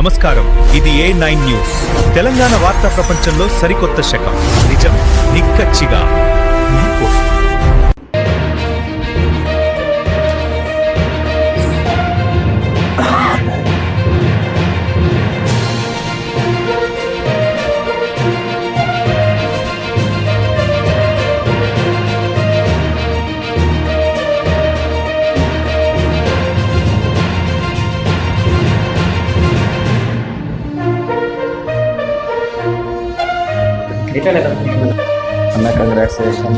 నమస్కారం, ఇది A9 news. Telangana వార్తా ప్రపంచంలో సరికొత్త శకం. నిజం నిక్కచ్చిగా మీకోసం. అన్న కంగ్రాట్యులేషన్.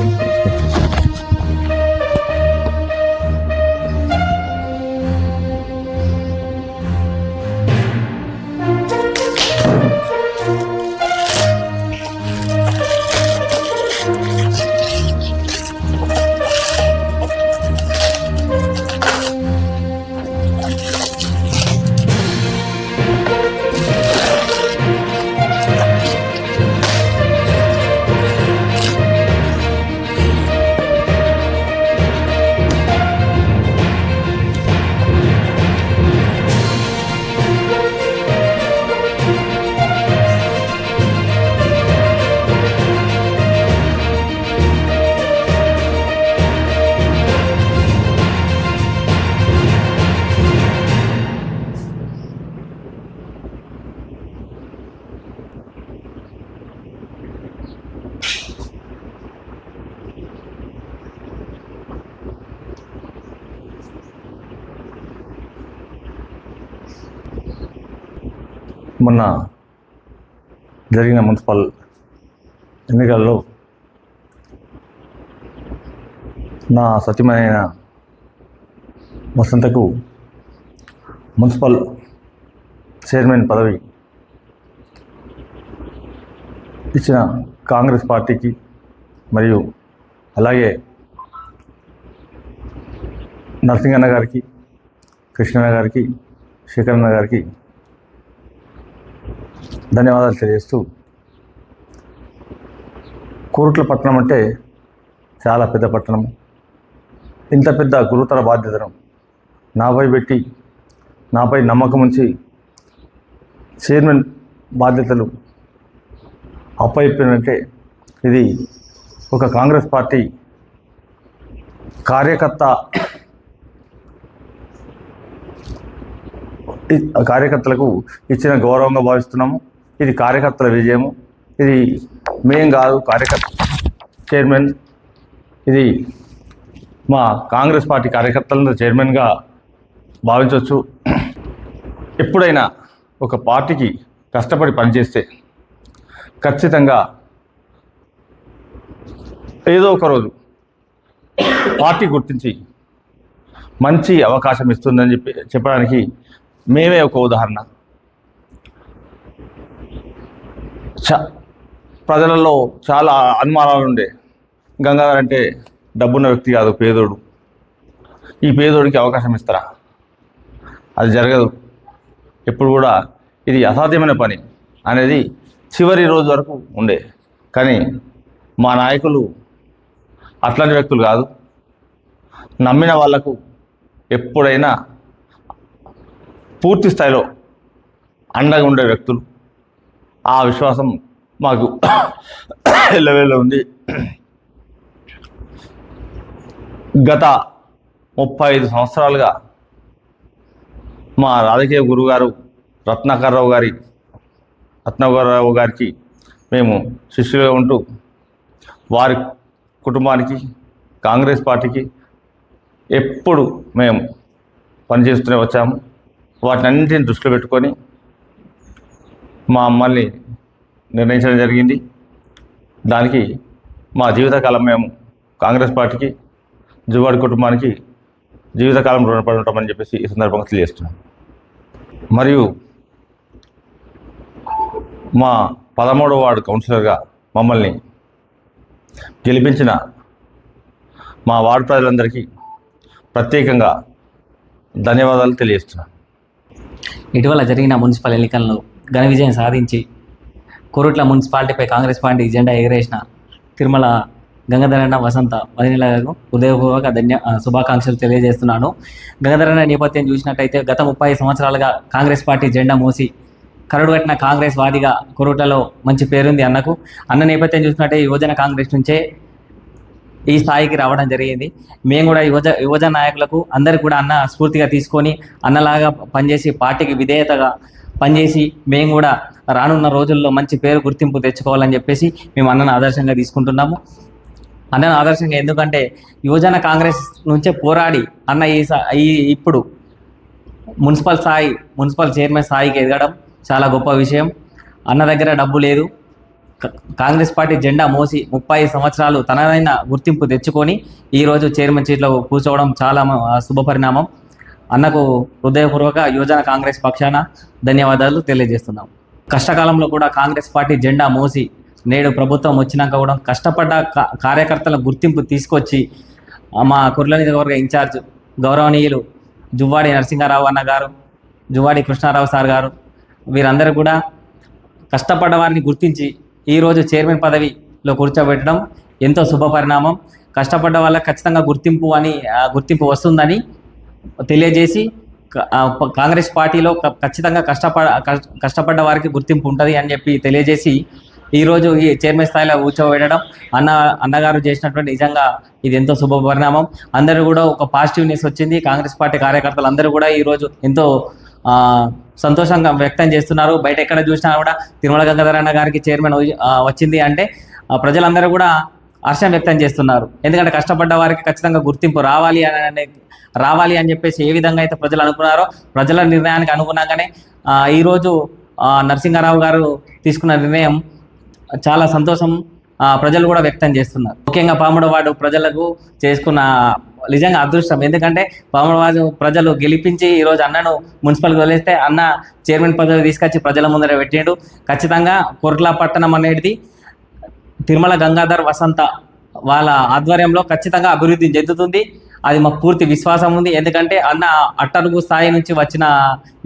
మొన్న జరిగిన మున్సిపల్ ఎన్నికల్లో నా సతీమణైన వసంతకు మున్సిపల్ చైర్మన్ పదవి ఇచ్చిన కాంగ్రెస్ పార్టీకి మరియు అలాగే నరసింగన్న గారికి, కృష్ణన్న గారికి, శేఖరన్న గారికి ధన్యవాదాలు తెలియజేస్తూ, కోరుట్ల పట్టణం అంటే చాలా పెద్ద పట్టణం. ఇంత పెద్ద గురుతర బాధ్యతను నాపై పెట్టి, నాపై నమ్మకం ఉంచి చైర్మన్ బాధ్యతలు అప్పయిపోయినంటే ఇది ఒక కాంగ్రెస్ పార్టీ కార్యకర్తలకు ఇచ్చిన గౌరవంగా భావిస్తున్నాము. ఇది కార్యకర్తల విజయము. ఇది మేం కాదు, చైర్మన్, ఇది మా కాంగ్రెస్ పార్టీ కార్యకర్తలను చైర్మన్గా భావించవచ్చు. ఎప్పుడైనా ఒక పార్టీకి కష్టపడి పనిచేస్తే ఖచ్చితంగా ఏదో ఒక రోజు పార్టీ గుర్తించి మంచి అవకాశం ఇస్తుందని చెప్పడానికి మేమే ఒక ఉదాహరణ. ప్రజలలో చాలా అనుమానాలు ఉండే, గంగాధర్ అంటే డబ్బున్న వ్యక్తి కాదు, పేదోడు. ఈ పేదోడికి అవకాశం ఇస్తారా? అది జరగదు. ఎప్పుడు కూడా ఇది అసాధ్యమైన పని అనేది చివరి రోజు వరకు ఉండే. కానీ మా నాయకులు అట్లాంటి వ్యక్తులు కాదు. నమ్మిన వాళ్లకు ఎప్పుడైనా పూర్తి స్థాయిలో అండగా ఉండే వ్యక్తులు. ఆ విశ్వాసం మాకు ఎల్లవేళ ఉంది. గత 35 సంవత్సరాలుగా మా రాజకీయ గురువుగారు రత్నాకర్రావు గారికి మేము శిష్యులుగా ఉంటూ వారి కుటుంబానికి, కాంగ్రెస్ పార్టీకి ఎప్పుడు మేము పనిచేస్తూనే వచ్చాము. వాటినన్నింటిని దృష్టిలో పెట్టుకొని మా అమ్మల్ని నిర్ణయించడం జరిగింది. దానికి మా జీవితకాలం మేము కాంగ్రెస్ పార్టీకి, జువాడి కుటుంబానికి జీవితకాలం రుణపడి ఉంటామని చెప్పేసి ఈ సందర్భంగా తెలియజేస్తున్నాం. మరియు మా 13వ వార్డు కౌన్సిలర్గా మమ్మల్ని గెలిపించిన మా వార్డు ప్రజలందరికీ ప్రత్యేకంగా ధన్యవాదాలు తెలియజేస్తున్నాను. ఇటీవల జరిగిన మున్సిపల్ ఎన్నికల్లో ఘన విజయం సాధించి కోరుట్ల మున్సిపాలిటీపై కాంగ్రెస్ పార్టీ జెండా ఎగరేసిన తిరుమల గంగాధరన్న వసంత వదినలకు హృదయపూర్వక శుభాకాంక్షలు తెలియజేస్తున్నాను. గంగాధరన్న నేపథ్యం చూసినట్టయితే గత 30 సంవత్సరాలుగా కాంగ్రెస్ పార్టీ జెండా మోసి కరడు కట్టిన కాంగ్రెస్ వాదిగా కొరుట్లలో మంచి పేరుంది అన్నకు. అన్న నేపథ్యం చూసినట్టే యువజన కాంగ్రెస్ నుంచే ఈ స్థాయికి రావడం జరిగింది. మేము కూడా యువజన నాయకులకు అందరికి కూడా అన్న స్ఫూర్తిగా తీసుకొని అన్నలాగా పనిచేసి పార్టీకి విధేయతగా పనిచేసి మేము కూడా రానున్న రోజుల్లో మంచి పేరు గుర్తింపు తెచ్చుకోవాలని చెప్పేసి మేము అన్నను ఆదర్శంగా తీసుకుంటున్నాము. అన్నను ఆదర్శంగా ఎందుకంటే యువజన కాంగ్రెస్ నుంచే పోరాడి అన్న ఇప్పుడు మున్సిపల్ చైర్మన్ స్థాయికి ఎదగడం చాలా గొప్ప విషయం. అన్న దగ్గర డబ్బు లేదు, కాంగ్రెస్ పార్టీ జెండా మోసి 30 సంవత్సరాలు తనదైన గుర్తింపు తెచ్చుకొని ఈరోజు చైర్మన్ సీట్లో కూర్చోవడం చాలా శుభపరిణామం. అన్నకు హృదయపూర్వక యువజన కాంగ్రెస్ పక్షాన ధన్యవాదాలు తెలియజేస్తున్నాం. కష్టకాలంలో కూడా కాంగ్రెస్ పార్టీ జెండా మోసి నేడు ప్రభుత్వం వచ్చినాక కూడా కష్టపడ్డ కార్యకర్తల గుర్తింపు తీసుకొచ్చి మా కుర్ల నియోజకవర్గ ఇన్ఛార్జ్ గౌరవనీయులు జువ్వాడి నరసింహారావు అన్న గారు, జువ్వాడి కృష్ణారావు సార్ గారు వీరందరూ కూడా కష్టపడ్డ వారిని గుర్తించి ఈరోజు చైర్మన్ పదవిలో కూర్చోబెట్టడం ఎంతో శుభపరిణామం. కష్టపడ్డ వాళ్ళకి ఖచ్చితంగా గుర్తింపు వస్తుందని తెలియజేసి కాంగ్రెస్ పార్టీలో ఖచ్చితంగా కష్టపడ్డ వారికి గుర్తింపు ఉంటుంది అని చెప్పి తెలియజేసి ఈరోజు ఈ చైర్మన్ స్థాయిలో కూర్చోబెట్టడం అన్నగారు చేసినటువంటి నిజంగా ఇది ఎంతో శుభపరిణామం. అందరూ కూడా ఒక పాజిటివ్నెస్ వచ్చింది. కాంగ్రెస్ పార్టీ కార్యకర్తలు అందరూ కూడా ఈరోజు ఎంతో సంతోషంగా వ్యక్తం చేస్తున్నారు. బయట ఎక్కడ చూసినా కూడా తిరుమల గంగాధర్ అన్న గారికి చైర్మన్ వచ్చింది అంటే ప్రజలందరూ కూడా హర్షం వ్యక్తం చేస్తున్నారు. ఎందుకంటే కష్టపడ్డ వారికి ఖచ్చితంగా గుర్తింపు రావాలి అని చెప్పేసి ఏ విధంగా అయితే ప్రజలు అనుకున్నారో ప్రజల నిర్ణయానికి అనుగుణంగానే ఈరోజు నరసింహారావు గారు తీసుకున్న నిర్ణయం చాలా సంతోషం ప్రజలు కూడా వ్యక్తం చేస్తున్నారు. ముఖ్యంగా పాముడవాడు ప్రజలకు చేసుకున్న నిజంగా అదృష్టం. ఎందుకంటే పాముడవాడు ప్రజలు గెలిపించి ఈరోజు అన్నను మున్సిపల్కి వదిలేస్తే అన్న చైర్మన్ పదవి తీసుకొచ్చి ప్రజల ముందర పెట్టిండు. ఖచ్చితంగా కొర్ట్ల పట్టణం అనేది తిరుమల గంగాధర్ వసంత వాళ్ళ ఆధ్వర్యంలో ఖచ్చితంగా అభివృద్ధి చెందుతుంది. అది మాకు పూర్తి విశ్వాసం ఉంది. ఎందుకంటే అన్న అట్టడుగు స్థాయి నుంచి వచ్చిన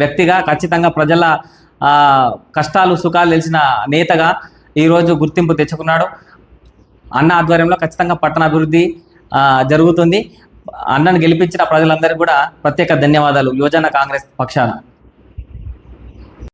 వ్యక్తిగా ఖచ్చితంగా ప్రజల కష్టాలు సుఖాలు తెలిసిన నేతగా ఈరోజు గుర్తింపు తెచ్చుకున్నాడు. అన్న ఆధ్వర్యంలో ఖచ్చితంగా పట్టణ అభివృద్ధి జరుగుతుంది. అన్నను గెలిపించిన ప్రజలందరికీ కూడా ప్రత్యేక ధన్యవాదాలు యువజన కాంగ్రెస్ పక్షాన.